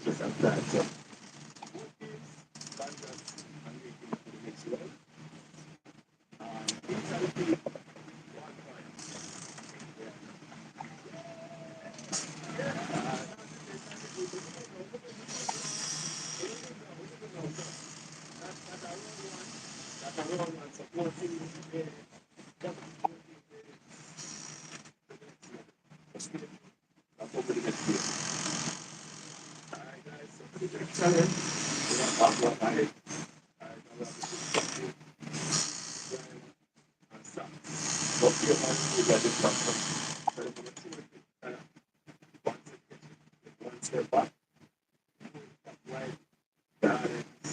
just like that. So, banders and making it to the next level. These are the things one point. That are one and supporting the that's what we're going to do. Alright, guys, so for the next challenge, we're going to talk about my head. Alright, I'm going to put it and stop. But you have to get it back. So if you see it, one step back, right, balance,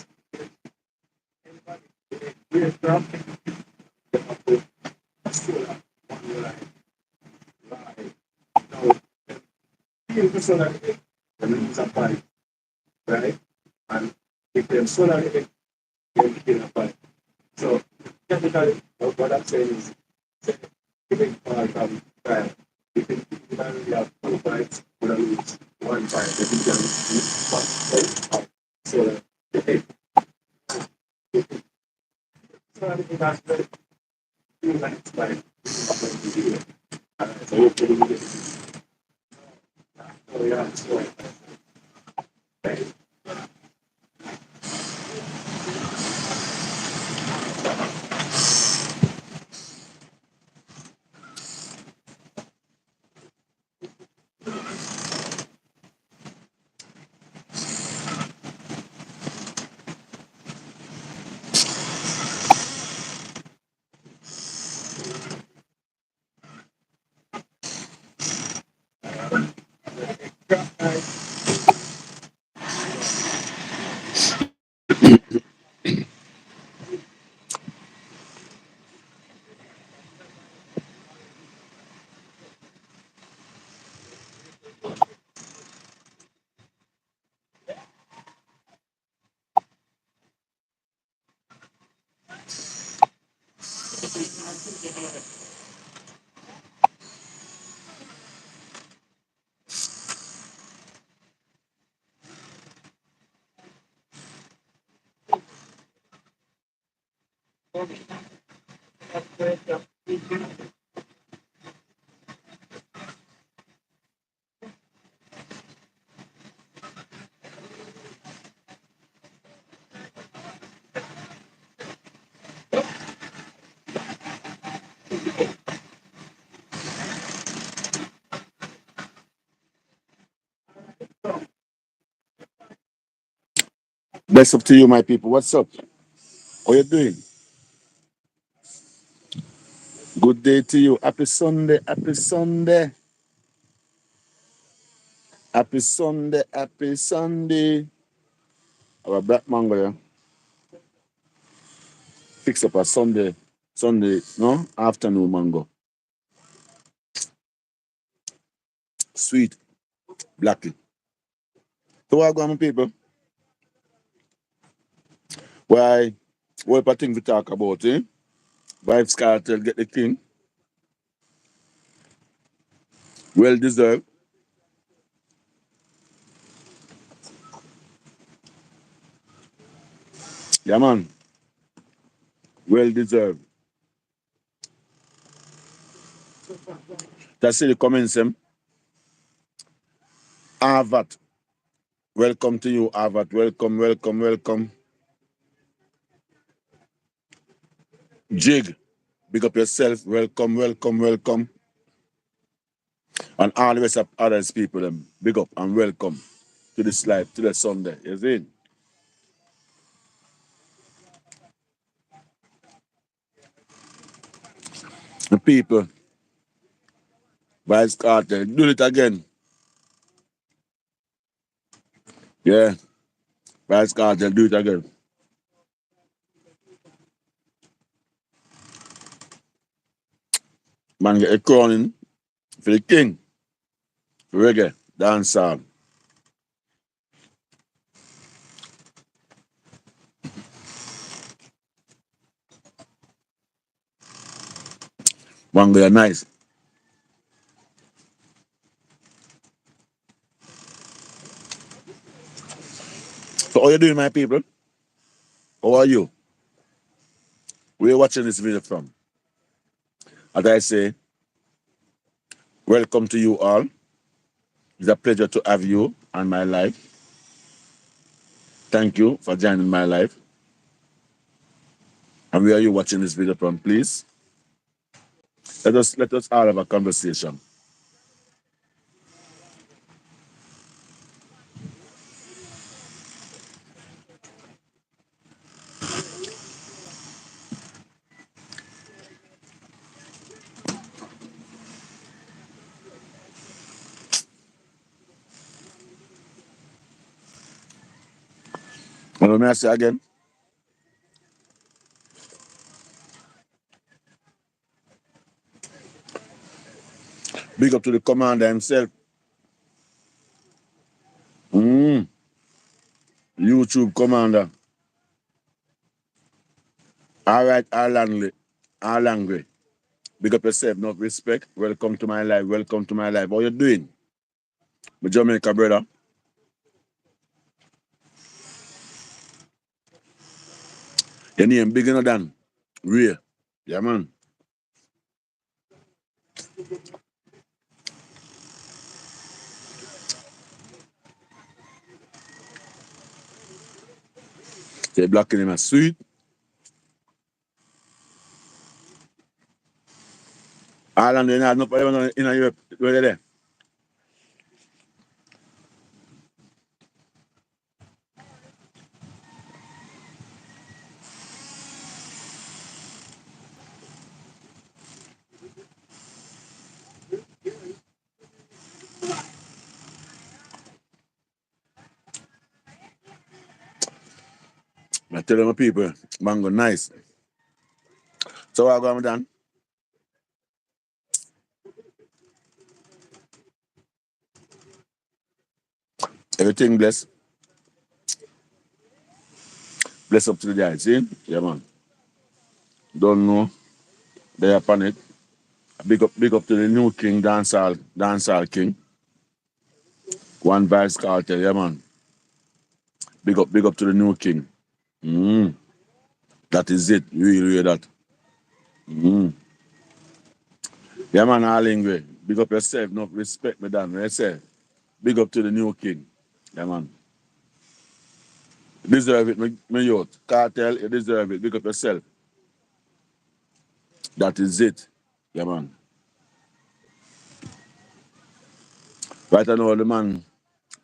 weird drop, then I put shoulder on your line, right. Now, feel the shoulder head, then release a body, right? And if them shoulder head, then feel a body. So, technically, what I'm saying is, giving part of time. If you can really have 2 bites, you will lose 1 bite. If you can lose 1 bite, so the head. So, I think that's the 2 bites bite. So, hopefully, we get it. So, yeah, so, right. Best up to you, my people. What's up? How you doing? Good day to you. Happy Sunday. Happy Sunday. Happy Sunday. Happy Sunday. Our black mango, yeah. Fix up a Sunday, no? Afternoon mango. Sweet. Blacky. So what going on, people? Why? What a thing to talk about, eh? Vibes cartel get the king. Well deserved. Yeah, man. Well deserved. That's the comments, him. Harvard. Welcome to you, Harvard. Welcome, welcome, welcome. Jig. Big up yourself. Welcome, welcome, welcome. And all the rest of others people, them. Big up and welcome to this live, to the Sunday. You see? The people. Vice Carter. Do it again. Yeah. Vice Carter, do it again. Man, get a crowning for the king. For reggae. Dancehall. One go nice. How you doing, my people? How are you? Where you watching this video from? As I say, welcome to you all. It's a pleasure to have you on my life. Thank you for joining my life. And where are you watching this video from, please? Let us all have a conversation. And let me say again, big up to the commander himself. Mm, YouTube commander. All right, Ireland. Big up yourself, no respect. Welcome to my life. Welcome to my life. How you doing? My Jamaica brother. Your name bigger than Ray. Yeah, man. Say black in him a sweet. Ireland, you know, no problem in Europe. Where they there? I tell my people, mango nice. So what I'm done? Everything bless. Bless up to the guy. See? Yeah, man. Don't know. They are upon it. Big up to the new king, dancehall king. One Vice Cartel, yeah, man. Big up to the new king. Mm. That is it. Really that. Mm. Yeah, man, all English. Big up yourself, no respect me, Dan. I say, big up to the new king. Yeah, man. Deserve it, my youth. Cartel, you deserve it. Big up yourself. That is it. Yeah, man. Right now, the man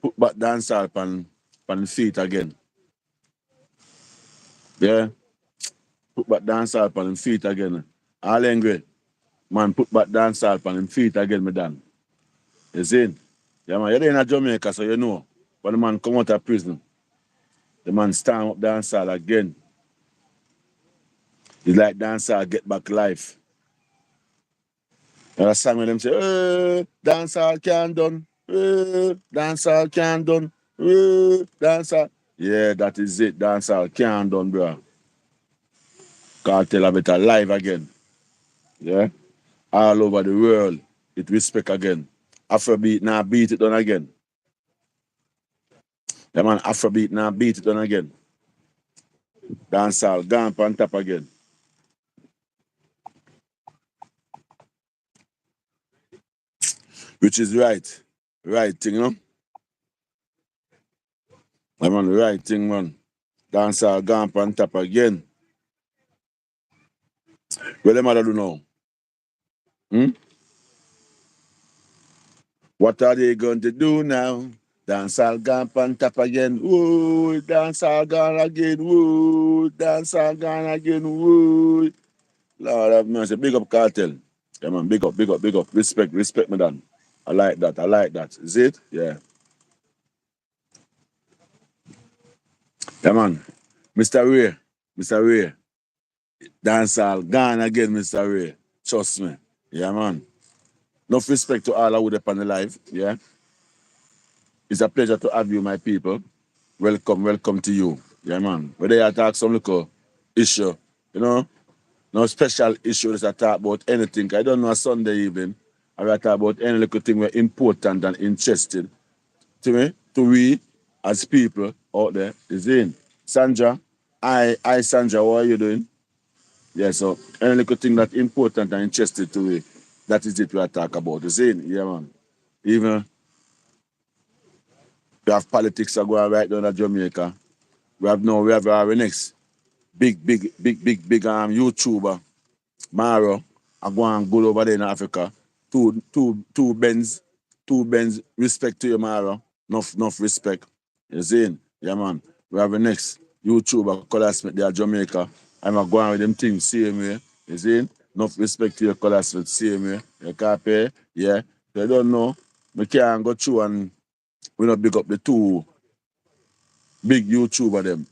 put back dancehall on the feet again. Yeah? Put back dancehall on the feet again. All angry. Man, put back dancehall on the feet again, my Dan. You see? Yeah, man. You're in Jamaica, so you know. When the man come out of prison, the man stand up dancehall again. It's like dancehall get back life. And a song with them say, dancehall can done. Dancehall can done. Dancehall. Yeah, that is it. Dancehall can done, bro. Cartel a better live again. Yeah? All over the world. It respect again. Afrobeat now beat it done again. Yeah, man, Afrobeat now beat it done again. Dancehall gone on top again. Which is right. Right thing, you know? Yeah, man, right thing, man. Dancehall gone on top again. What them other do now? Hmm? What are they going to do now? Dancehall gone on top again. Whoa, dancehall gone again. Whoa, dancehall gone again. Whoa. Lord have mercy. Big up cartel. Yeah, man. Big up. Respect, me, Dan. I like that. Is it? Yeah. Yeah, man. Mr. Ray. Mr. Ray. Dancehall gone again, Mr. Ray. Trust me. Yeah, man. Enough respect to all who are on the live. Yeah. It's a pleasure to have you, my people. Welcome to you. Yeah, man. Whether you talk some little issue, you know, no special issues I talk about anything. I don't know a Sunday evening. I talk about any little thing we're important and interested to me, to we as people out there. You see? Sandra, I Sandra, how are you doing? Yeah, so any little thing that important and interested to me, that is it we are talk about. You see? Yeah, man. Even we have politics are going right down at Jamaica. We have our next big YouTuber, Maro, are going good over there in Africa. Two Benz, respect to you, Maro. Enough respect. You see? Yeah, man. We have the next YouTuber, classmate there at Jamaica. I'm a going with them things same way. You see? Enough respect to your classmate same way. You can't pay. Yeah. They don't know. We can't go through and we not big up the two big YouTuber them.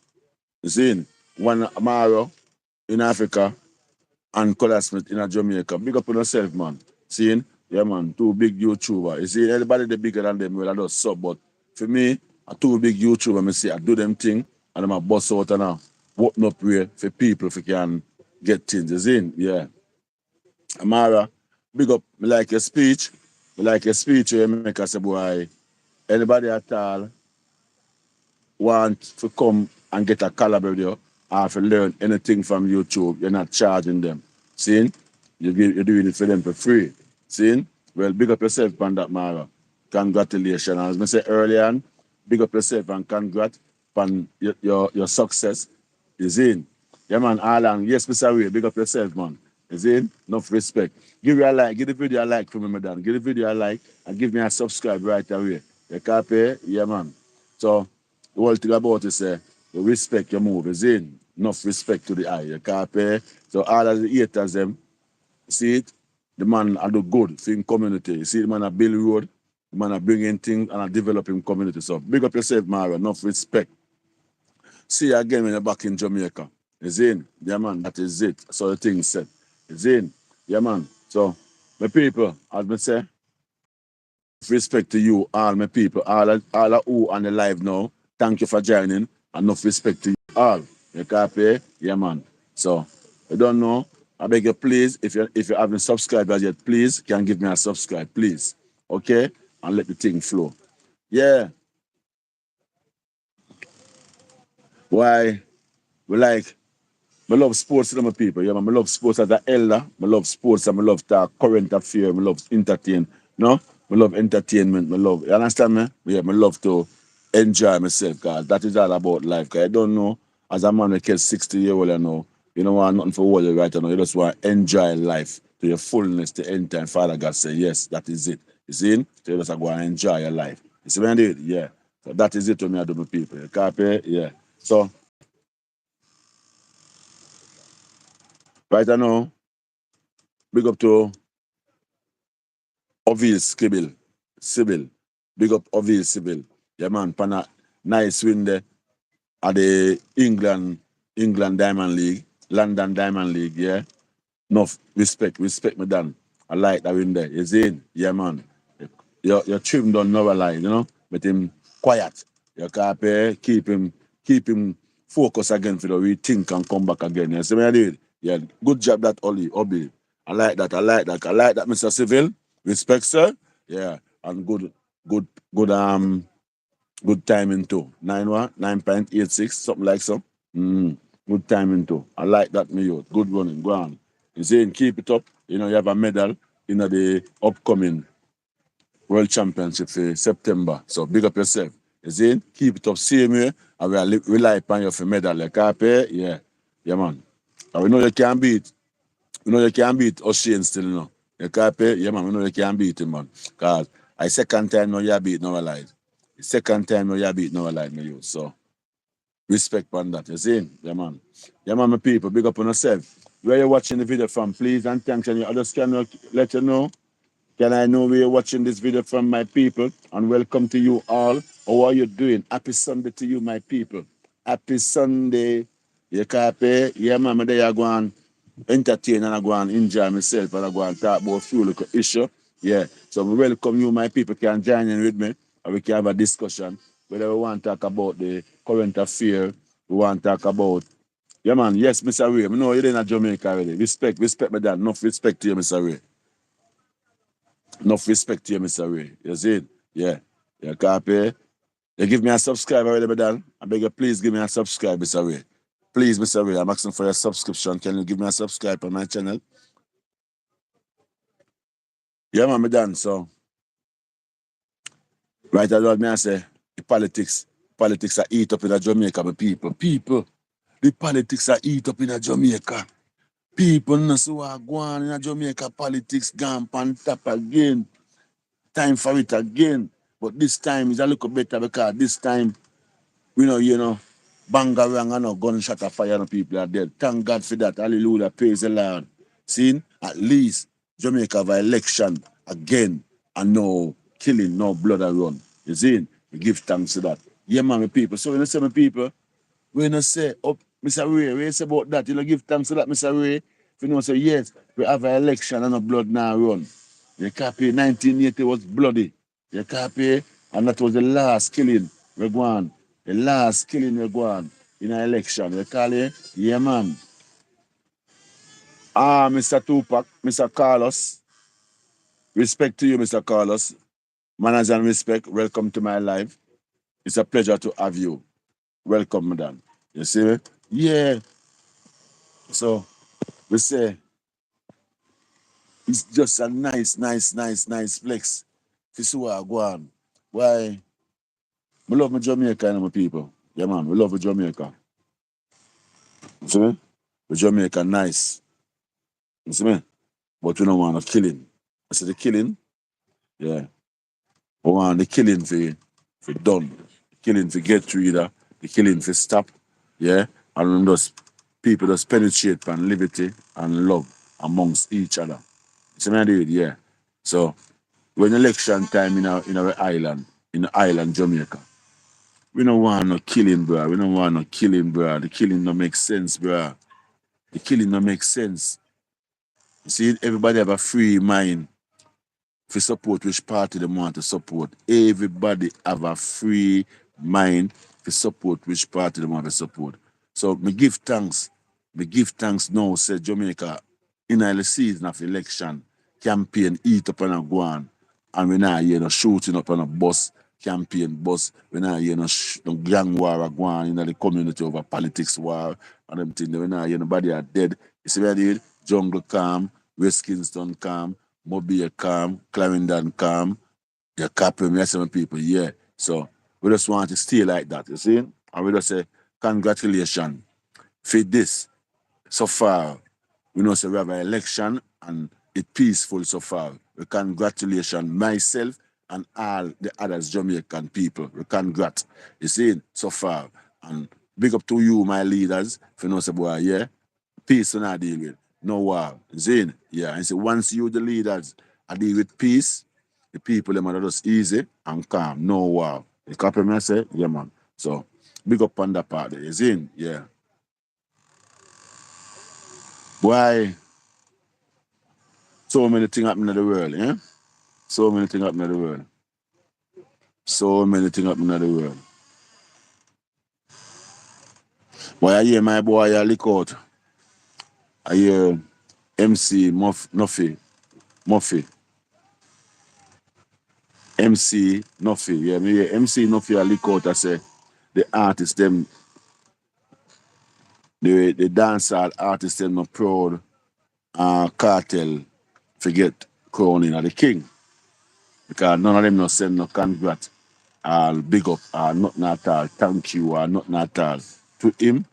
You see? One Maro in Africa and Color Smith in a Jamaica. Big up on yourself, man. Seeing? Yeah, man. Two big YouTuber. You see, anybody they bigger than them, well, I just sub. But for me, a two big YouTuber, I see, I do them thing and I'm a boss out and now open up way for people if you can get things. You see? Yeah. Amara, big up. Me like your speech. Me like your speech where you make us say, boy, anybody at all want to come and get a collab with you or to learn anything from YouTube, you're not charging them. See? You're doing it for them for free. See? Well, big up yourself on that, Mara. Congratulations. As I said earlier on, big up yourself and congrats on your success. You see? Yeah, man, Alan. Yes, Mr. Ray, big up yourself, man. You see? Enough respect. Give you a like. Give the video a like for me, madam. Give the video a like and give me a subscribe right away. You copy? Yeah, man. So, the whole thing about it is you respect your move, is in. Enough respect to the eye. You can't pay. So all of the haters them, see it, the man I do good for him community. You see the man a build road, the man a bring in things and a developing community. So big up yourself, Mara. Enough respect. See you again when you're back in Jamaica. Is in? Yeah man, that is it. So the thing said. Is in? Yeah man. So my people, as I say, respect to you, all my people, all of who on the live now. Thank you for joining. Enough respect to you all. You copy? Yeah, man. So, I don't know. I beg you, please, if you haven't subscribed as yet, please can give me a subscribe, please. Okay? And let the thing flow. Yeah. Why? We like I love sports, you know, my people. Yeah, man. I love sports as an elder. I love sports and I love talk current affairs. I love entertain. No? I love entertainment. I love, you understand me? Yeah, I love to enjoy myself, guys. That is all about life. Cause I don't know, as a man that gets 60 years old, you know, want nothing for world right now. You just want to enjoy life to your fullness, to end time. Father God say, yes, that is it. You see? So you just go and enjoy your life. You see what I did? Yeah. So that is it to me, I do my people. You copy? Yeah. So, right now, big up to Ovil Sibyl. Big up Ovil Sibyl. Yeah, man, pana nice win there at the England Diamond League, London Diamond League, yeah. Enough respect me Dan. I like that win there. You see? Yeah, man. Your trim don't know a lie, you know? But him quiet. You can't pay, keep him focused again for the rethink and come back again. You see what I did? Yeah, good job that Obi. I like that, Mr. Civil. Respect, sir. Yeah. And good good timing too. 9.86, something like so. Good timing too. I like that, me youth. Good running. Go on. You saying keep it up. You know, you have a medal in the upcoming World Championship for September. So big up yourself. You see? Keep it up same way. And we rely upon you for medal. Like pay. Yeah. Yeah, man. And we know you can beat. We know you can beat O'Shane still, you know. You can't pay. Yeah, man. We know you can beat him, man. Because I second time now you beat no alive. The second time now you beat no alive, me you. So respect on that. You see? Yeah, man. Yeah, man, my people. Big up on yourself. Where you watching the video from, please and thanks. And I just can let you know. Can I know where you're watching this video from, my people? And welcome to you all. How are you doing? Happy Sunday to you, my people. Happy Sunday. You copy? Yeah, man, there I go and entertain and I go and enjoy myself and I go and talk about a few little issue. Yeah. So we welcome you, my people, can join in with me and we can have a discussion. Whether we want to talk about the current affair, we want to talk about yeah, man. Yes, Mr. Ray. I know you're in Jamaica already. Respect my dad. Enough respect to you, Mr. Ray. Enough respect to you, Mr. Ray. You see it? Yeah. You copy? You give me a subscribe already, madam. I beg you, please give me a subscribe, Mr. Ray. Please, Mr. Ray, I'm asking for your subscription. Can you give me a subscribe on my channel? Yeah, man, madam. So, right about me, I say, the politics are eat up in a Jamaica, my people. People, the politics are eat up in a Jamaica. People no see what go on in a Jamaica politics gone on top again. Time for it again. But this time is a little better because this time, bangarang and no gunshot of fire and people are dead. Thank God for that. Hallelujah. Praise the Lord. See, at least Jamaica have an election again and no killing, no blood and run. You see? We give thanks to that. Yeah, man, my people. So when I say my people, when I say, oh, Mr. Ray, what you say about that? You know, give thanks to that, Mr. Ray. If you know, say, yes, we have an election and no blood now run. You copy? 1980 was bloody. You copy? And that was the last killing we go on. The last killing we go on in an election. You call it? Yeah, man. Mr. Tupac, Mr. Carlos. Respect to you, Mr. Carlos. Manners and respect. Welcome to my life. It's a pleasure to have you. Welcome, madam. You see me? Yeah. So we say it's just a nice flex. You see what I go on. Why? I love my Jamaica and my people. Yeah, man. We love Jamaica. You see me? The Jamaica nice. You see me? But we don't want no killing. I say the killing, yeah. We want the killing for done. The killing for get rid of. The killing for stop. Yeah. And when those people just penetrate and liberty and love amongst each other. You see me I do it? Yeah. So when election time in our island, in the island Jamaica, we don't want no killing, bro. We don't want no killing, bro. The killing don't make sense, bro. The killing don't make sense. You see, everybody have a free mind to support which party they want to support. Everybody have a free mind to support which party they want to support. So me give thanks. Me give thanks now, say Jamaica, in the season of election, campaign eat up on a gwan. And we not hear no shooting up on a bus, campaign bus. We not hear no gang war a gwan in the community over politics war and them things. We not hear nobody are dead. You see what I did? Jungle calm, West Kingston calm, Mobile calm, Clarendon calm, your copy, me some people, yeah. So we just want to stay like that, you see? And we just say, congratulations for this so far. We know so we have an election and it's peaceful so far. We congratulations myself and all the others Jamaican people. We congrat. You see, so far. And big up to you, my leaders, for know say boy, yeah. Peace when I deal with. No war. Zin, yeah. And so once you the leaders I deal with peace, the people them are just easy and calm. No war. You copy me I say? Yeah man. So big up on that part there. Zin, yeah. Why so many things happen in the world, yeah? So many things happen in the world. So many things happen in the world. Why I hear my boy I lick out. I hear MC Muffy. MC Nuffy. Yeah, me hear MC Nuffy I lick out I say the artists them the dancehall artists them not proud cartel forget crowning of the king. Because none of them no send no congrat big up nothing at all, thank you or nothing at all to him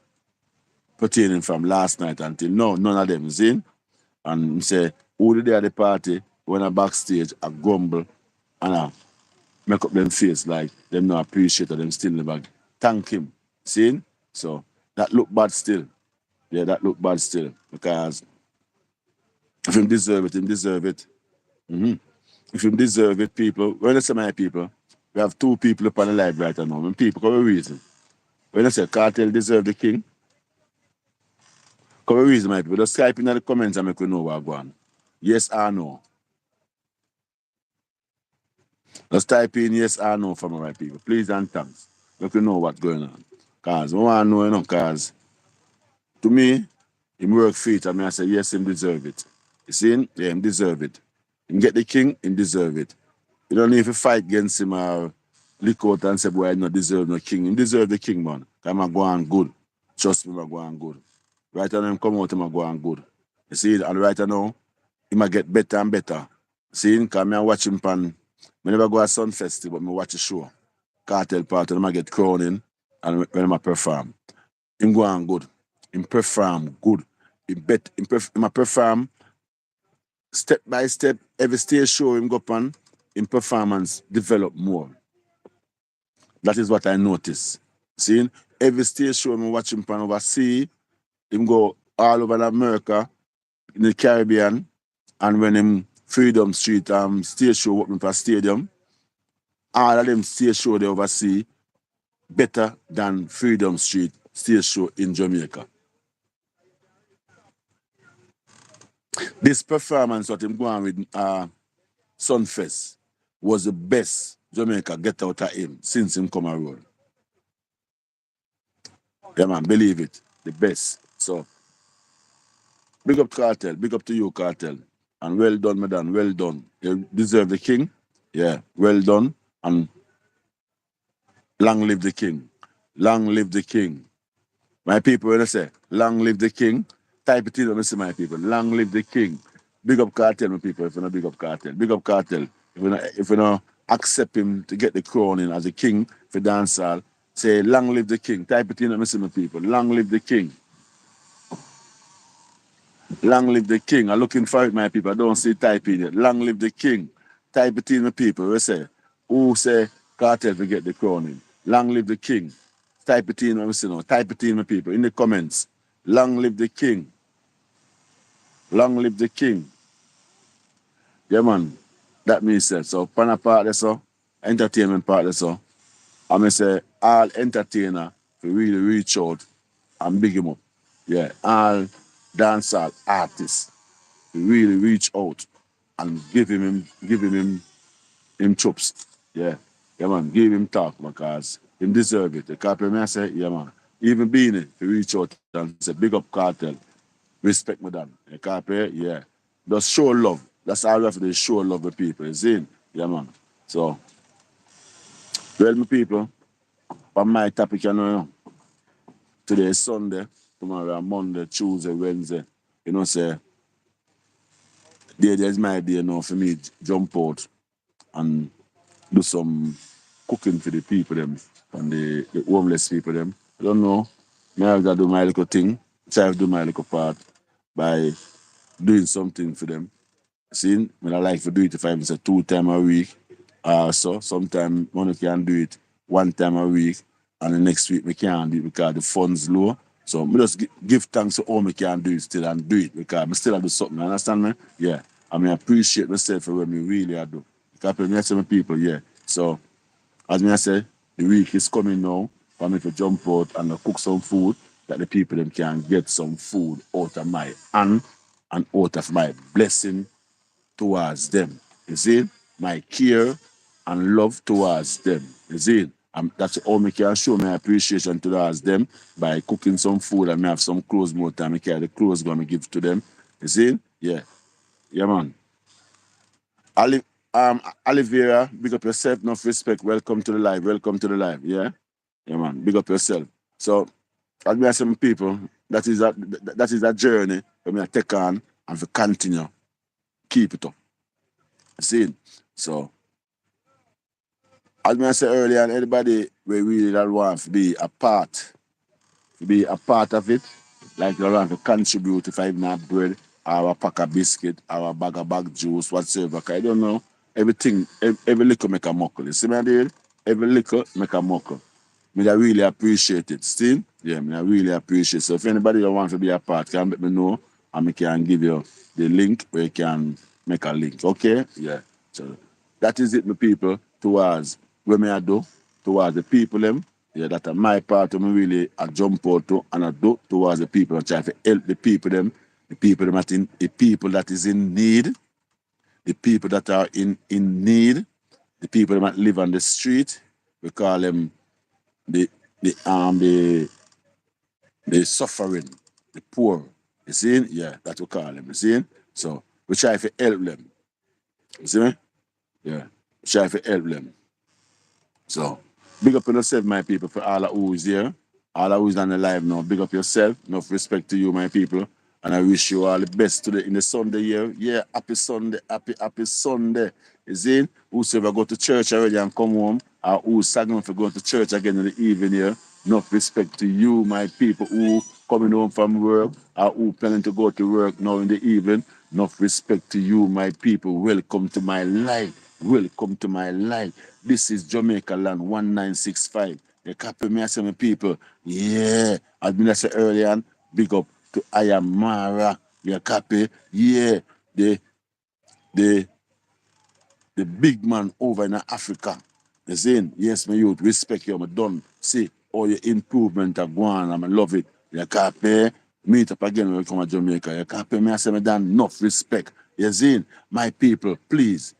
pertaining from last night until now, none of them is in. And say, who did they at the party when I backstage I grumble and I make up them face like them not appreciate or them still never thank him. See? So that look bad still. Yeah, that look bad still. Because if him deserve it, him deserve it. If him deserve it, people, when I say my people, we have two people up on the live right now. When people come a reason. When I say cartel deserve the king, come a reason my people. Just type in the comments and make we know what going on. Yes or no. Just type in yes or no for my people. Please and thanks. Let me know what's going on. Because I want to know, because to me, him work for it. I mean, I say, yes, him deserve it. You see him? Yeah, him deserve it. Him get the king, him deserve it. You don't need to fight against him or lick out and say, boy, I not deserve no king. He deserve the king, man. I'm a go on good. Trust me, I'm a go on good. Right now, him come out, I'm a go on good. You see, and right now, he might get better and better. See, because I watch him pan. I never go to Sun Festival, but I watch the show. Cartel party, I get crowning and when I perform. Him go on good. Him perform good. Him perform step by step. Every stage show him go on, him performance develop more. That is what I notice. See, every stage show him watch him pan overseas, him go all over America, in the Caribbean, and when him Freedom Street stage show open for stadium, all of them stage show they oversee better than Freedom Street stage show in Jamaica. This performance what him going with Sunfest was the best Jamaica get out of him since him come around. Yeah man, believe it. The best. So big up Cartel, big up to you, Cartel. And well done, madam, well done. You deserve the king. Yeah, well done. And long live the king. Long live the king. My people, when I say, long live the king, type it in when I say my people, long live the king. Big up Cartel, my people, if you know big up Cartel. Big up Cartel. If you know accept him to get the crown in as a king for dancehall, say, long live the king. Type it in when I say my people, long live the king. Long live the king. I'm looking for it, my people. I don't see typing it. Long live the king. Type it in the people. We say, who say Cartel to get the crown in? Long live the king. Type it in, see now. Type it in, my people, in the comments. Long live the king. Long live the king. Yeah, man. That means that. So, pana part there, so. Entertainment part there, so. I mean, say, all entertainer to really reach out and big him up. Yeah. All dancehall artists really reach out and give him chops. Yeah. Yeah man, give him talk because him deserve it. The carpet me I say, yeah man. Even being it, he reach out and say, big up Cartel. Respect me done. The carpet, yeah. Just show love. That's all we have to do, show love with people. You see? Yeah man. So well my people, on my topic you know, today is Sunday, tomorrow Monday, Tuesday, Wednesday. You know say there's my day now for me jump out and do some cooking for the people them and the homeless people them. I don't know. I have to do my little thing. Try to do my little part by doing something for them. See, when I like to do it if I'm say 2 times a week. So sometimes one can do it 1 time a week and the next week we can't do it because the funds low. So we just give thanks to all we can do it still and do it because I still have to do something. Understand me? Yeah. I mean I appreciate myself for what me really I do. Because I say my people, yeah. So as me I say, the week is coming now for me to jump out and cook some food that the people them can get some food out of my hand and out of my blessing towards them. You see? My care and love towards them. You see? That's all me can show my appreciation towards them by cooking some food and me have some clothes more time. I carry the clothes going to give to them. You see? Yeah. Yeah, man. Ali, Olivera, big up yourself, enough respect. Welcome to the live. Welcome to the live. Yeah? Yeah, man. Big up yourself. So, as me some people, that is a journey for me to take on and to continue. Keep it up. See? So, as I said earlier, and anybody we really that want to be a part of it, like they want to contribute if I even have bread or a pack of biscuit or a bag juice, whatsoever. 'Cause I don't know. Everything, every little make a muckle. You see me deal? Every little make a muckle. I really appreciate it. Still, yeah, I really appreciate it. So if anybody that wants to be a part, can let me know and I can give you the link where you can make a link. Okay? Yeah. So that is it, my people, towards what me I do, towards the people them. Yeah, that are my part of me really I jump out to and I do towards the people. I try to help the people them the people that is in need, the people that are in need, the people that live on the street. We call them the the um the the suffering, the poor. You see? Yeah, that's what we call them. You see? So we try to help them. You see me? Yeah. We try to help them. So, big up on yourself, my people, for all who is here, all who is on the live now. Big up yourself. Enough respect to you, my people. And I wish you all the best today in the Sunday here. Yeah, happy Sunday, happy Sunday. Is it? Whosoever go to church already and come home, or who's sagging for going to church again in the evening here. Enough respect to you, my people, who coming home from work, or who planning to go to work now in the evening. Enough respect to you, my people. Welcome to my life. Welcome to my life. This is Jamaica land 1965. You copy me, I say, my people. Yeah. As I said earlier, big up to Ayamara. You copy? Yeah. The the the big man over in Africa. You saying, yes, my youth, respect you, I'm done. See all your improvement are gone, and I love it. You copy? Meet up again when we come to Jamaica. You copy me, I say, me done enough respect. You saying, my people, please.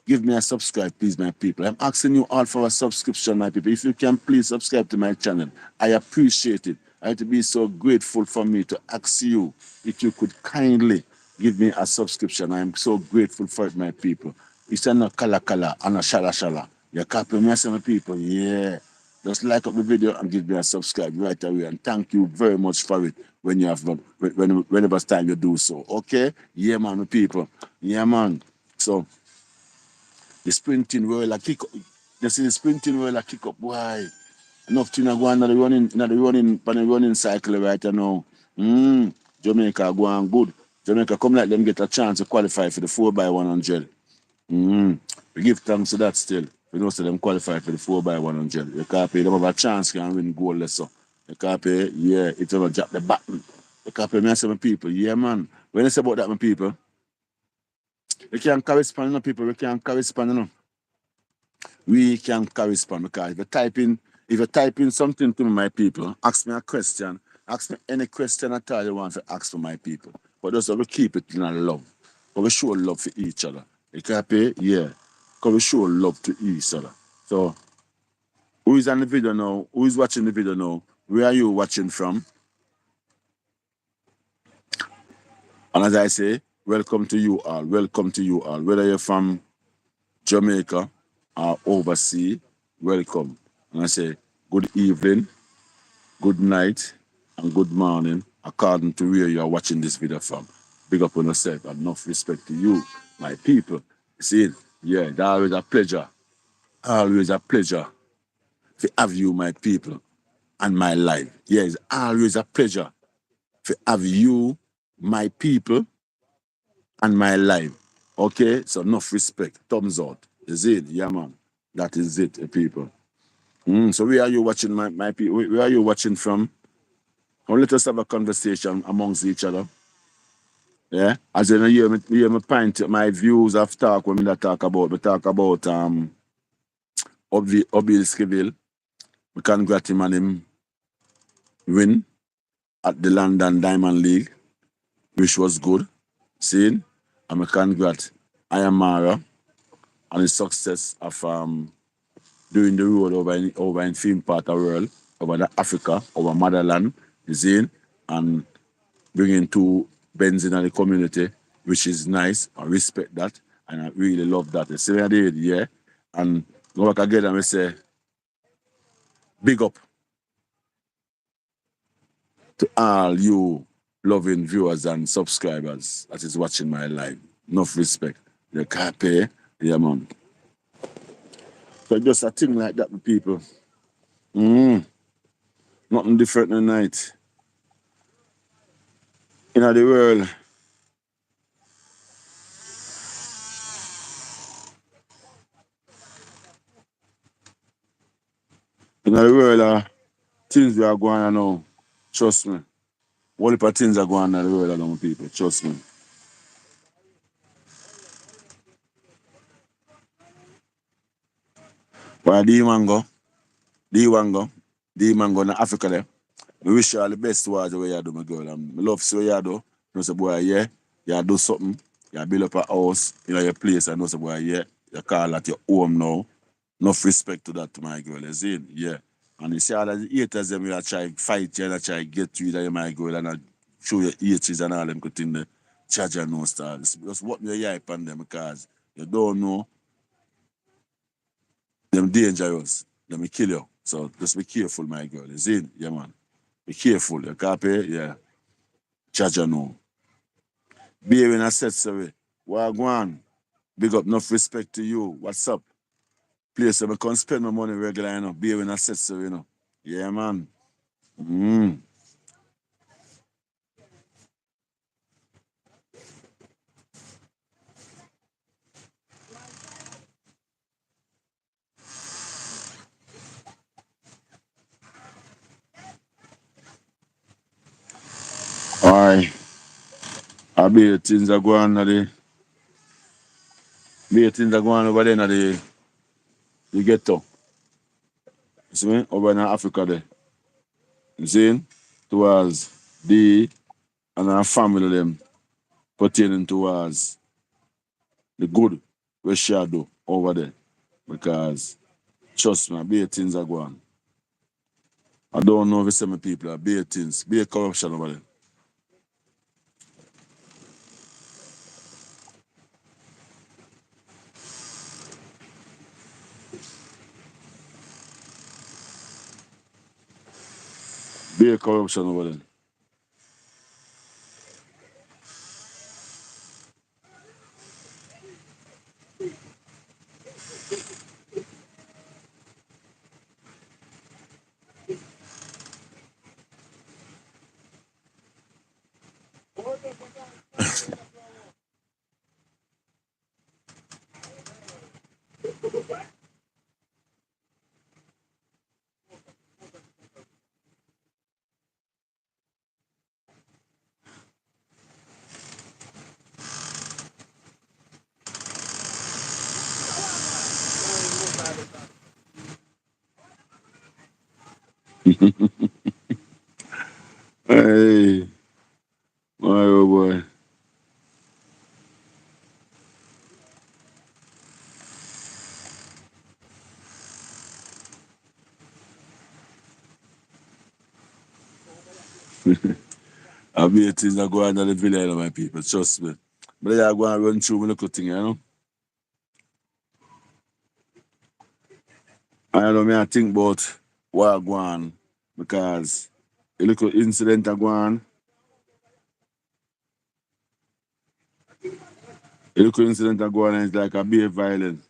Give me a subscribe, please, my people. I'm asking you all for a subscription, my people. If you can, please subscribe to my channel. I appreciate it. I would be so grateful for me to ask you if you could kindly give me a subscription. I am so grateful for it, my people. It's a no kala and a shala. You copy me, my people? Yeah. Just like up the video and give me a subscribe right away. And thank you very much for it when you have whenever time you do so. Okay? Yeah, man, my people. Yeah, man. So the sprinting world a kick up. You see the sprinting world a kick up. Why? Enough thing go on on the running cycle right now. Jamaica go on good. Jamaica come like them get a chance to qualify for the 4x100. We give thanks to that still. We know them qualify for the 4x100. You can't pay them have a chance can win goal lesser. You can't pay, yeah, it's gonna drop the button. You can't pay me and some people. Yeah man. When I say about that my people, we can't correspond, people, we can't correspond, we can correspond because if you type in something to me, my people, ask me a question, ask me any question at all you want to ask for my people. But just we keep it in a love. But we show love for each other. You copy? Yeah. Because we show love to each other. So who is on the video now? Who is watching the video now? Where are you watching from? And as I say, welcome to you all. Welcome to you all. Whether you're from Jamaica or overseas, welcome. And I say good evening, good night, and good morning, according to where you are watching this video from. Big up on yourself and enough respect to you, my people. You see, yeah, it's always a pleasure. Always a pleasure to have you, my people, and my life. Yeah, it's always a pleasure to have you, my people, and my life. Okay? So enough respect. Thumbs out. Is it? Yeah, man. That is it, people. So where are you watching, my people? Where are you watching from? Well, let us have a conversation amongst each other. Yeah. As in hear me point my views of talk when we talk about Obil Skiville. We congratulate him on him win at the London Diamond League, which was good. See? And we congratulate Ayamara on the success of doing the road over in film part of the world, over the Africa, over motherland, you see? And bringing two Benz in the community, which is nice. I respect that, and I really love that. You see what I did, yeah? And go back again and we say, big up to all you loving viewers and subscribers that is watching my live. Enough respect. You can't pay, yeah, man. So just a thing like that, people. Nothing different tonight. In the world, things we are going on now. Trust me. All the things are going on in the world along people. Trust me. But the mango in Africa there. We wish you all the best towards the way you do, my girl. I love see what you do. You know, say, boy, yeah, you do something. You build up a house, your place. I know, say, boy, yeah, you call that your home now. Enough respect to that, my girl. You see? Yeah. And you see all the haters, them, you try fight you and try get you, that, my girl, and I show your haters and all them good thing there. Charge your no star. Just what me hype on them because you don't know Them dangerous. Them will kill you. So just be careful, my girl. You see? Yeah, man. Be careful. You copy? Yeah. Jaja no. Be when I said sorry. Wagwan. Big up, enough respect to you. What's up? Place where I can spend my money regular, you know. Be when I said so, you know. Yeah, man. Mm. Alright. I be things are going on be things are going over there in the ghetto. You see me? Over in Africa there. You see? Towards the and our family them pertaining towards the good we shall do over there. Because trust me, be things are going. I don't know if it's some people are be things, be corruption over there. Be corruption over there. Hey, my oh boy. I be things that go on in the village, my people, trust me. But I go and run through my little thing, you know. I know me I think about what go on because a little incident that go on, a little incident that go on is like a be violence.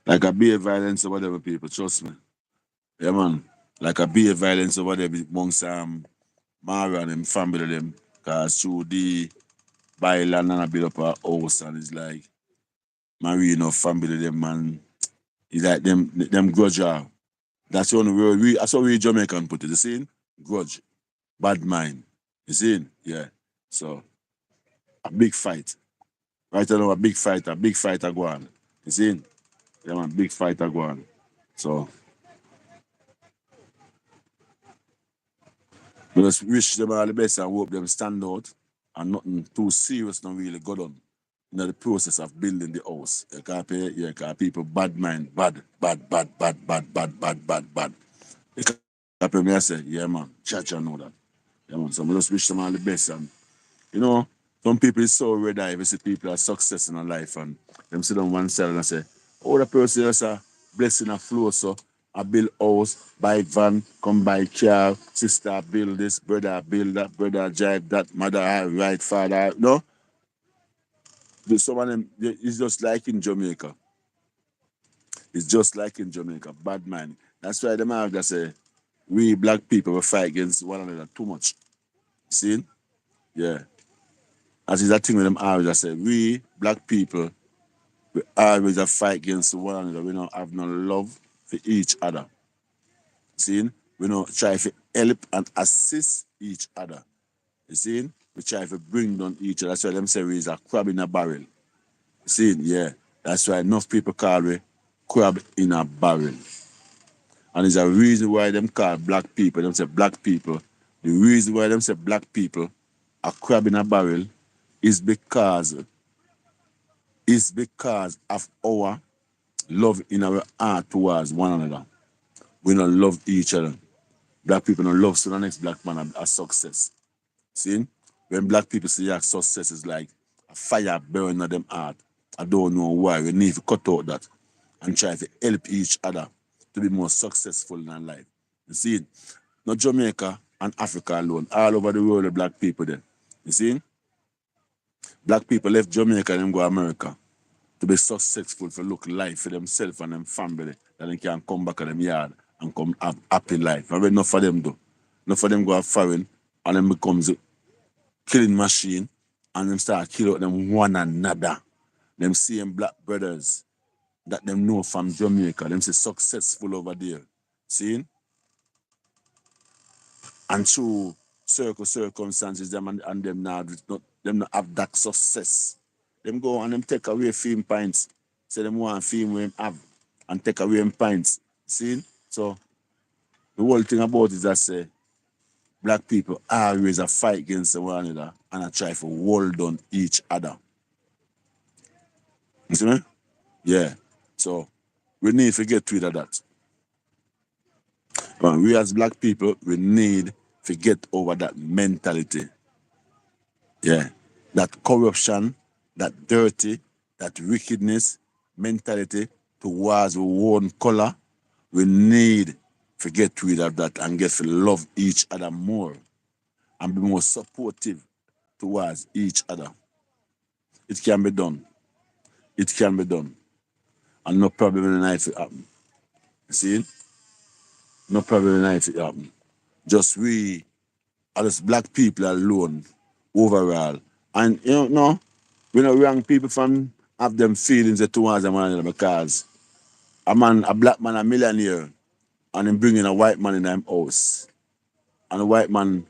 Like a be violence or whatever people, trust me. Yeah man. Like a be violence or whatever amongst Mara and them family them. Cause through the buy land and I build up a house and it's like Marino family them man. It's like them grudge are. That's the only way that's how we Jamaican put it. You see? Grudge. Bad mind. You see? Yeah. So a big fight. Right now, a big fighter go on. You see? Yeah, man, big fighter go on. So, we just wish them all the best and hope them stand out and nothing too serious not really go on in the process of building the house. You can't pay, yeah, because people bad mind, bad. You can't pay me, I say, yeah, man, church, I know that. Yeah, man, so we just wish them all the best and you know, some people is so red eye, we see people are success in their life and them sit on one side and I say, oh, the person is a blessing a flow, so I build house, buy van, come buy car, sister build this, brother build that, brother drive that, mother ride, father, no? Some of them, it's just like in Jamaica. It's just like in Jamaica, bad man. That's why them have to say, we black people will fight against one another too much. See? Yeah. As is that thing with them always say, we black people we always a fight against one another. We don't have no love for each other. See? We don't try to help and assist each other. You see? We try to bring down each other. That's why them say we is a crab in a barrel. See? Yeah. That's why enough people call we crab in a barrel. And there's a reason why them call black people. Them say black people. The reason why them say black people are crab in a barrel is because of our love in our heart towards one another. We don't love each other. Black people don't love so the next black man a success. See? When black people see your success is like a fire burning in them heart. I don't know why. We need to cut out that. and try to help each other to be more successful in life. You see it? Not Jamaica and Africa alone, all over the world, the black people there. You see? Black people left Jamaica and them go America to be successful for look life for themselves and them family that they can come back to them yard and come have happy life. And enough for them do. Enough for them go foreign and then becomes a killing machine and them start kill out them one another. Them same black brothers that them know from Jamaica. Them say successful over there. See? And through circumstances, and them not them not have that success. Them go and them take away fame points. Say them want fame where them have and take away them points. See? So the whole thing about it is that say black people always a fight against one another and I try to hold on each other. You see me? Yeah. So we need to get rid of that. We as black people, we need to get over that mentality. Yeah. That corruption, that dirty, that wickedness mentality towards one color, we need to get rid of that and get to love each other more and be more supportive towards each other. It can be done. It can be done. And no problem in the night it happen. You see? No problem in the night it happen. Just we as black people alone overall. And you know, no, we know young people from have them feelings towards them one another because a black man a millionaire and him bringing a white man in them house. And the white man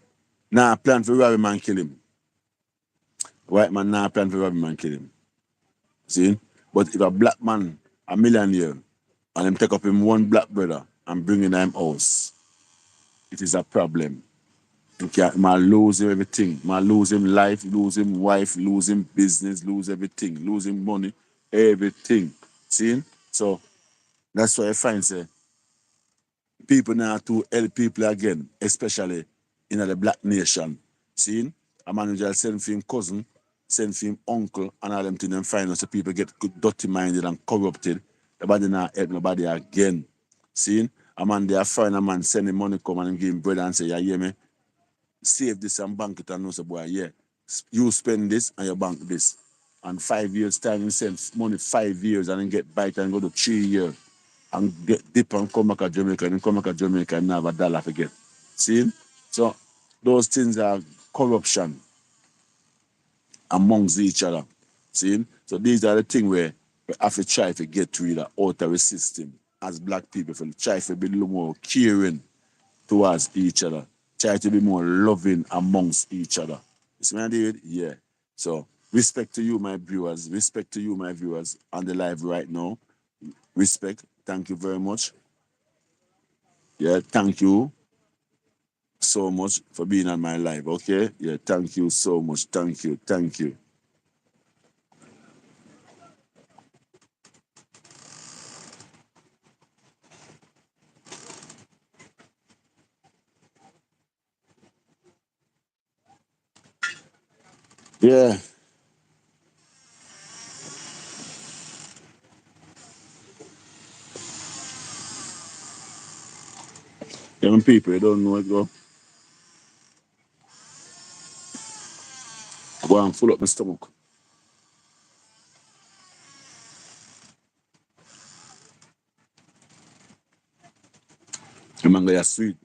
plan for rob him and kill him. White man plan for rob him and kill him. See? But if a black man a millionaire and him take up him one black brother and bring in them house, it is a problem. He can man lose everything. Man lose him life, lose him wife, lose him business, lose everything, lose him money, everything. See? So that's why I find say people now to help people again, especially in the black nation. See? A man who just send for him cousin, send for him uncle, and all them things and find out so people get dirty minded and corrupted. Nobody now help nobody again. See? A man there find a man send him money come and give him bread and say, yeah, hear me? Save this and bank it and know say, boy, yeah, you spend this and you bank this. And 5 years time you send money 5 years and then get bite and go to 3 years and get dip and come back to Jamaica and then come back to Jamaica and never dollar forget. See? So those things are corruption amongst each other. See? So these are the things where we have to try to get rid of out of the system as black people, for try to be a little more caring towards each other. Try to be more loving amongst each other. You see what I did? Yeah. So respect to you, my viewers. Respect to you, my viewers, on the live right now. Respect. Thank you very much. Yeah, thank you so much for being on my live. Okay? Yeah, thank you so much. Thank you. Thank you. Yeah. Young people, you don't know it, go and full up my stomach. The mango is sweet.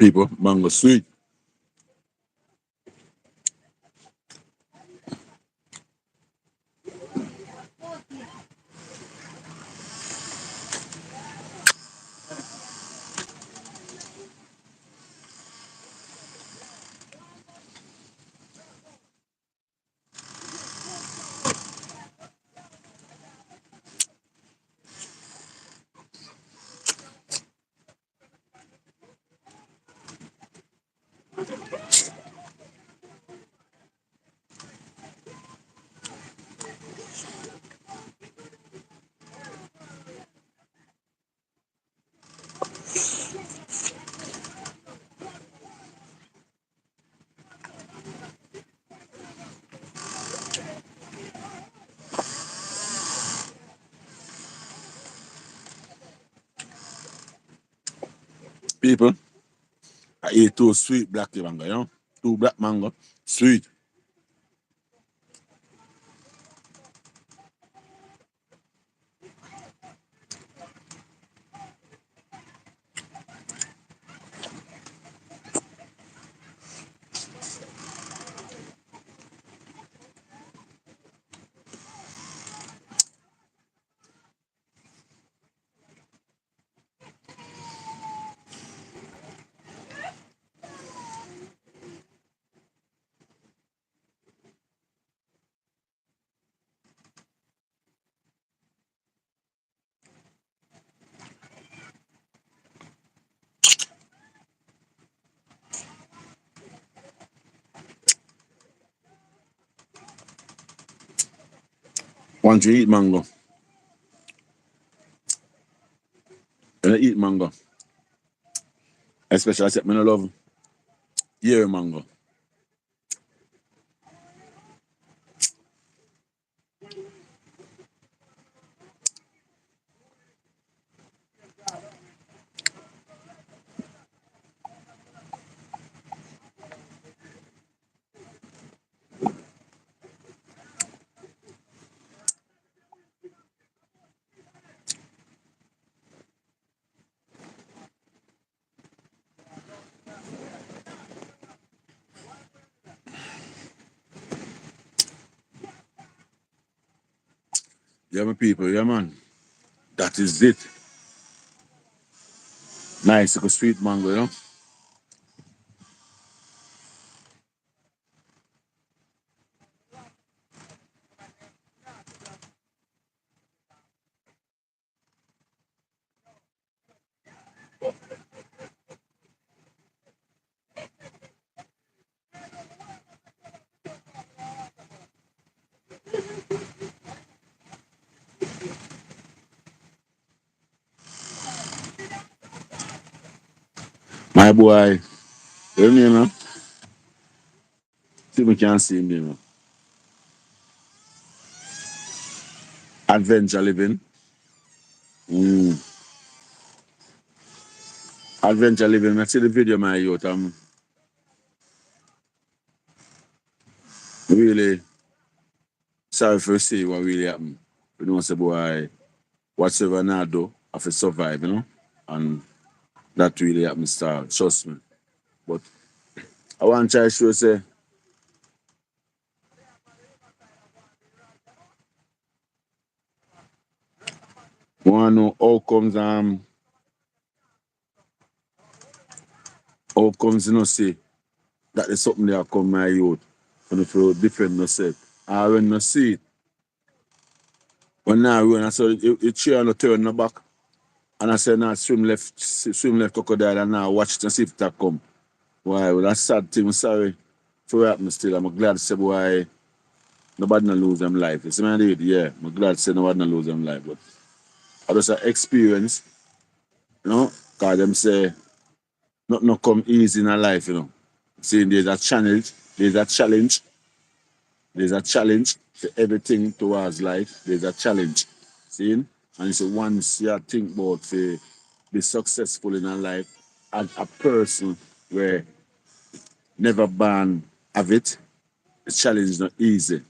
People, mango sweet. People, I eat two sweet black mango, you know? Two black mango, sweet. Once you eat mango, when I eat mango, especially I say, I love year mango. Yeah, my people, yeah, man. That is it. Nice, like a sweet mango, you know? My boy, you know, man? See if we can see him, you know. Adventure living. Mm. Adventure living. I see the video, my youth. I'm really sorry for see what really happened. You know, say, boy, whatever I do, I have to survive, you know? And that really happened, star. Trust me. But I want to try to show, say, I want to know how comes, you know, see, that is something that come my youth. And if you defend yourself. I when you see it, when I run, I saw it chair on the turn the back. And I said, now swim left crocodile, and now watch it and see if that come. Why? Well, that's sad thing. I'm sorry for what happened still. I'm glad to say, boy, nobody not lose them life. You see what I did? Yeah, I'm glad to say nobody not lose them life. But I just an experience, you know, because them say, nothing no come easy in a life, you know. Saying there's a challenge to everything towards life. There's a challenge. See? And so once you think about to be successful in a life as a person where never born have it, the challenge is not easy.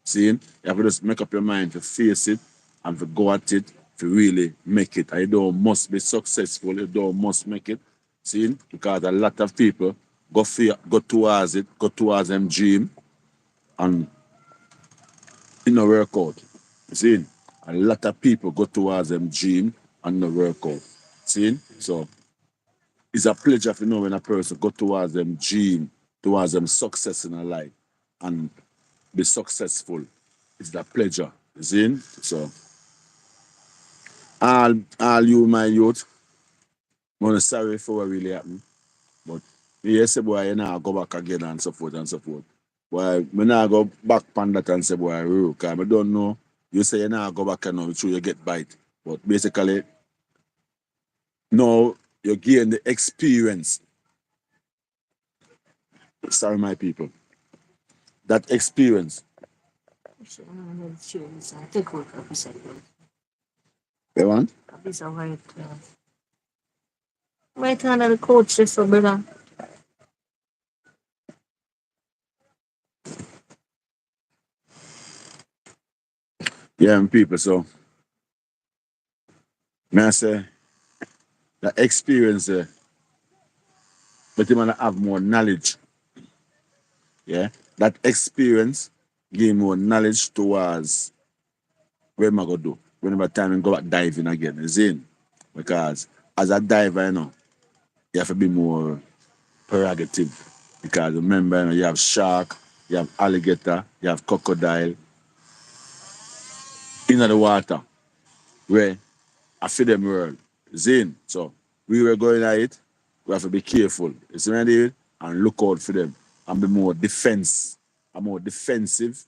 See? You have to just make up your mind to face it and to go at it to really make it. I don't must be successful, you don't must make it. See? Because a lot of people go towards it, go towards them dream and it no work out. See? A lot of people go towards them dream and no work out. See? So it's a pleasure to know when a person go towards them dream, towards them success in a life and be successful. It's a pleasure. See? So all you my youth, I'm sorry for what really happened. But yes, say boy, you know, go back again and so forth and so forth. Boy, me now go back on that and say boy, real, cause I don't know. You say you now go back and now true you get bite. But basically, no, you gain the experience. Sorry, my people. That experience. You want? Right hand of the coach this so brother. Yeah, and people. So, may I say, the experience, but you want to have more knowledge. Yeah, that experience give more knowledge towards what am I gonna do whenever time and go back diving again. You see? Because as a diver, you have to be more prerogative. Because remember, you have shark, you have alligator, you have crocodile in the water where I feed them world. Zin. So we were going at it, we have to be careful. You see what I mean? And look out for them and be more a more defensive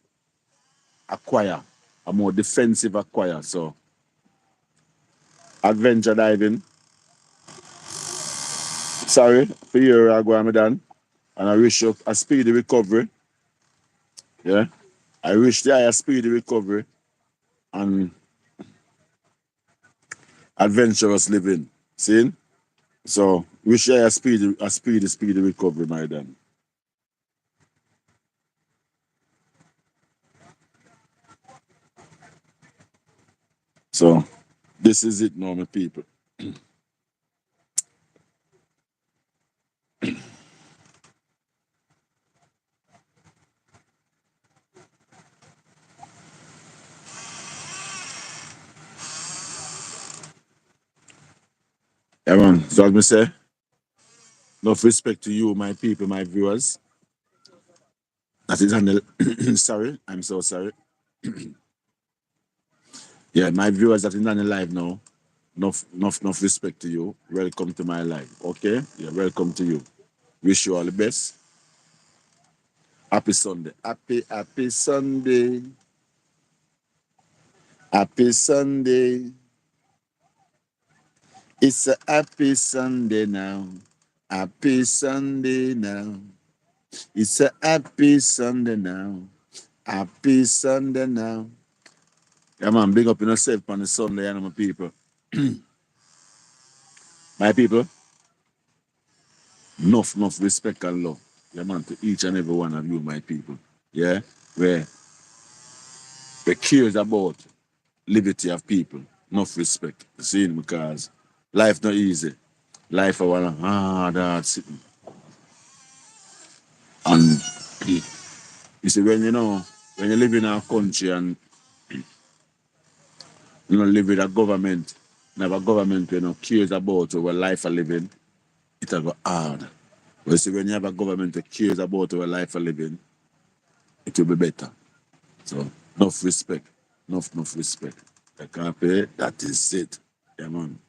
acquire, a more defensive acquire. So adventure diving. Sorry for your Ramadan. And I wish you a speedy recovery. Yeah. I wish you a speedy recovery and adventurous living. See? So wish you speedy recovery, my Dan. So this is it now, my people. Yeah, man. So as I say, enough respect to you, my people, my viewers. That is on the sorry, I'm so sorry. Yeah, my viewers that is on the live now. Enough respect to you. Welcome to my life. Okay? Yeah, welcome to you. Wish you all the best. Happy Sunday. Happy Sunday. Happy Sunday. It's a happy Sunday now. Happy Sunday now. It's a happy Sunday now. Happy Sunday now. Yeah, man, big up in yourself on the Sunday, and my people. My people, enough respect and love. Yeah, man, to each and every one of you, my people. Yeah, where we cares about liberty of people. Enough respect. See, because life not easy. Life I wanna hard sitting. And you see, when you live in our country and you know live with a government, and have a government cares about our life of living, it'll go hard. But you see, when you have a government that cares about our life of living, it will be better. So enough respect. Enough respect. I can't pay, that is it. Yeah, man.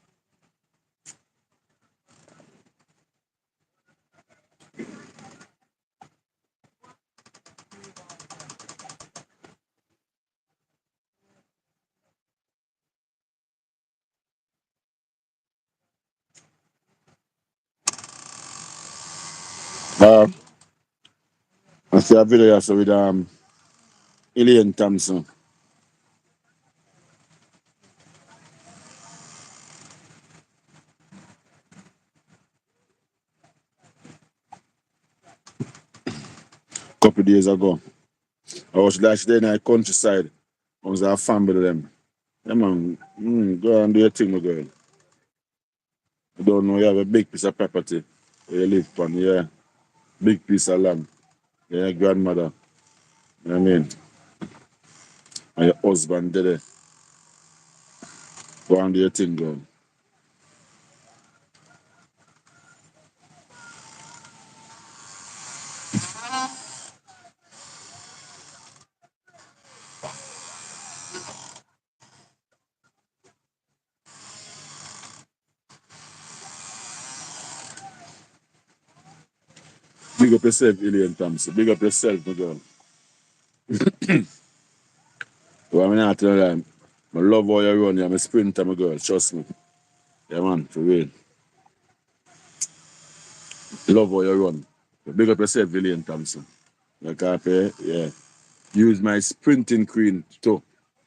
Uh, I see a video here so with Elaine Thompson. Couple days ago. I was last day in the countryside. I was a family with them. Yeah, man. Go and do your thing, my girl. You don't know you have a big piece of property where you live on, yeah. Big piece of land. Yeah, your grandmother. You know what I mean? And your husband did it. Go and do your thing, girl. Big up yourself, Alien Thompson. Big up yourself, my girl. Well, I'm not telling you, I love how you run. You're a sprinter, my girl. Trust me. Yeah, man, for real. Love how you run. Big up yourself, Alien Thompson. Like, yeah. Use my sprinting queen too.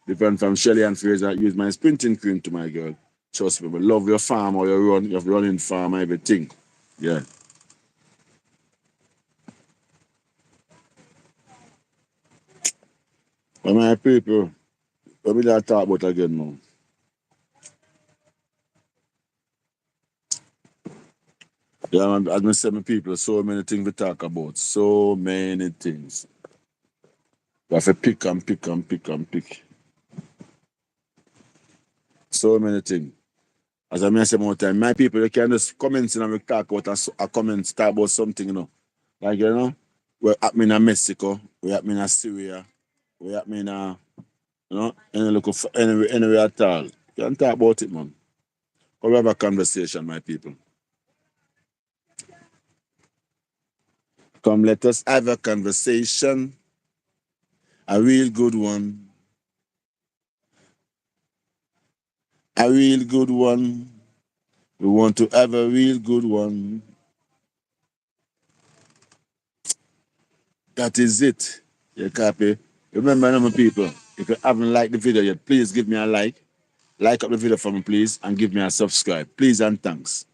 Different from Shelly and Fraser, use my sprinting queen to my girl. Trust me, but love your farm or your run, your running farm, everything. Yeah. But my people, what we not talk about again now? Yeah, man, as I said, my people, so many things we talk about. So many things. We have to pick and pick and pick and pick. So many things. As I mentioned more time, my people, you can just comment in and we talk about a comment, talk about something, you know. Like, you know, we're happening in Mexico, we're happening in Syria, we're happening in, you know, any look of anywhere at all. You can talk about it, man. Come have a conversation, my people. Come, let us have a conversation, a real good one, a real good one. We want to have a real good one. That is it. You copy? Remember, my people, if you haven't liked the video yet, please give me a like. Like up the video for me, please, and give me a subscribe. Please and thanks.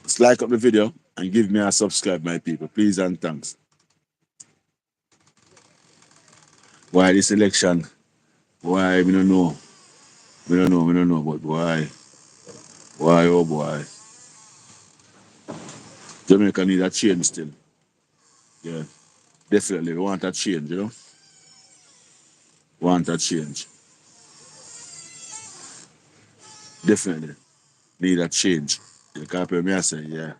Just like up the video and give me a subscribe, my people. Please and thanks. Why this election? Why? We don't know. We don't know, but why? Why, oh boy. Jamaica need a change still. Yeah, definitely. We want a change, you know? Want a change. Definitely. Need a change. You can't pay me, I say, yeah.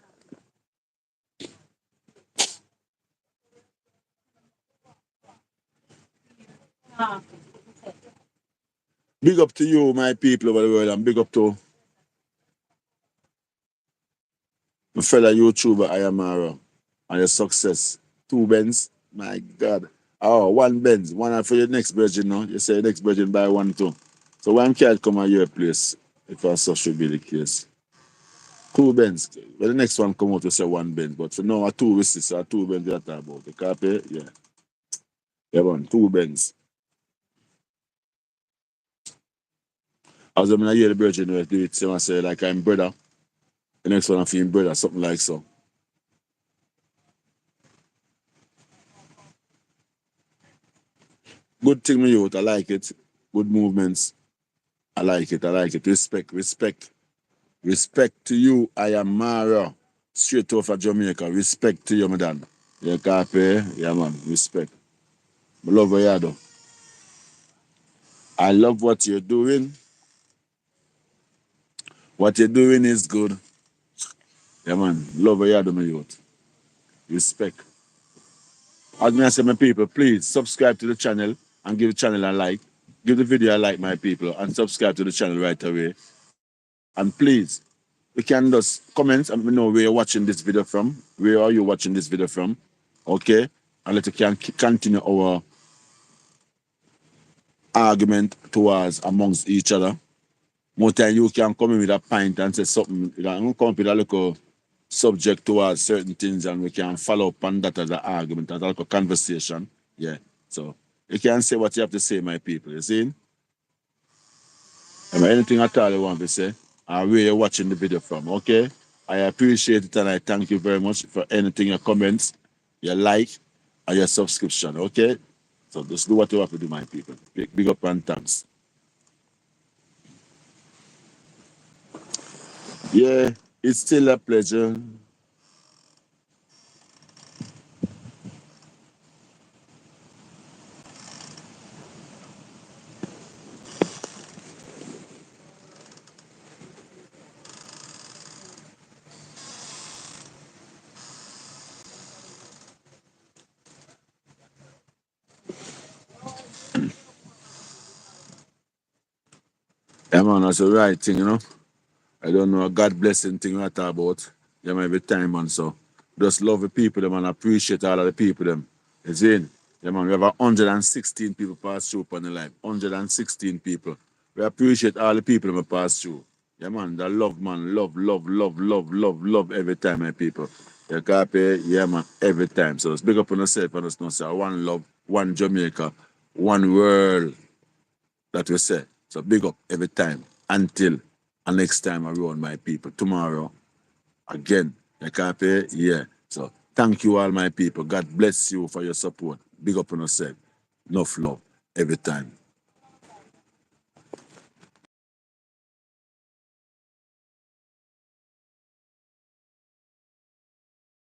Big up to you, my people over the world, and big up to my fellow YouTuber, Ayamara, and your success. 2 Benz, my God. Oh, 1 Benz, one for your next virgin, no? You say next virgin buy one too. So when can't come at your place, if such should be the case. 2 Benz. When the next one come out, we say 1 Benz. But for now, a 2 we see, so a 2 Benz you talk about. You copy? Yeah. Yeah, man, 2 Benz. I was when I hear the virgin do it, so I say, like, I'm brother. The next one, I'm feeling brother, something like so. Good thing, me youth. I like it. Good movements. I like it. I like it. Respect, respect. Respect to you. I am Mara. Straight off of Jamaica. Respect to you, madam. You copy? Yeah, man. Respect. I love what you do. I love what you're doing. What you're doing is good. Yeah, man. Love what you do, my youth. Respect. As me I say, my people, please subscribe to the channel and give the channel a like. Give the video a like, my people, and subscribe to the channel right away. And please, we can just comment and we know where you're watching this video from. Where are you watching this video from? Okay? And let us can continue our argument towards amongst each other. More time you can come in with a pint and say something. You can come up with a little subject towards certain things and we can follow up on that as an argument, as a little conversation. Yeah. So you can say what you have to say, my people. You see? Anything at all you want to say, and where you're watching the video from, okay? I appreciate it and I thank you very much for anything, your comments, your like, and your subscription, okay? So just do what you have to do, my people. Big up and thanks. Yeah, it's still a pleasure. Yeah, man, that's the right thing, you know. I don't know, a God blessing thing we talk about. Yeah, man, every time, man. So just love the people, them, and appreciate all of the people, them. You see? Yeah, man, we have 116 people pass through upon the life. 116 people. We appreciate all the people that pass through. Yeah, man, the love, man. Love, love, love, love, love, love every time, my people. You copy? Yeah, man, every time. So speak up on yourself and us know, say, one love, one Jamaica, one world that we say. So big up every time until next time around, my people. Tomorrow, again, you copy? Yeah. So thank you all, my people. God bless you for your support. Big up on yourself. Enough love every time.